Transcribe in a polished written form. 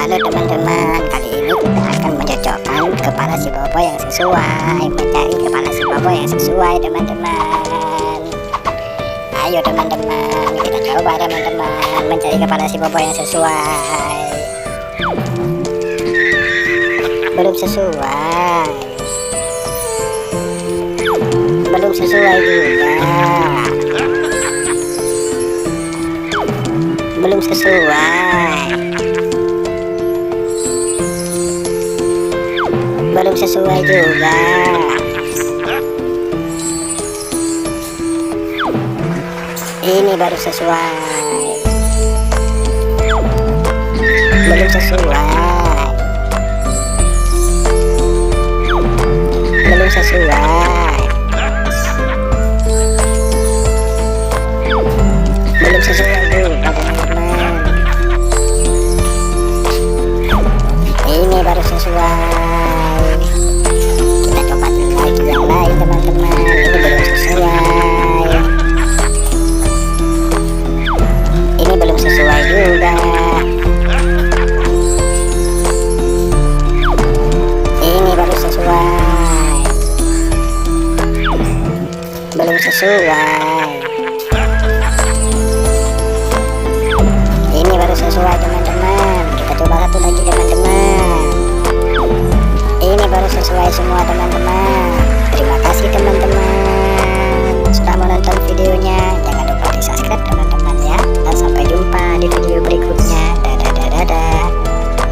Halo teman-teman, kali ini kita akan mencocokkan kepala si Bobo yang sesuai, mencari kepala si Bobo yang sesuai teman-teman. Ayo teman-teman, kita coba teman-teman mencari kepala si Bobo yang sesuai. Belum sesuai, belum sesuai juga, belum sesuai, belum sesuai juga. Ini baru sesuai, belum sesuai, belum sesuai, belum sesuai juga teman-teman. Ini baru sesuai. Kita coba lagi yang lain teman-teman. Ini belum sesuai, ini belum sesuai juga. Ini baru sesuai, belum sesuai. Ini baru sesuai teman-teman. Kita coba satu lagi teman-teman. Ini baru sesuai semua teman-teman.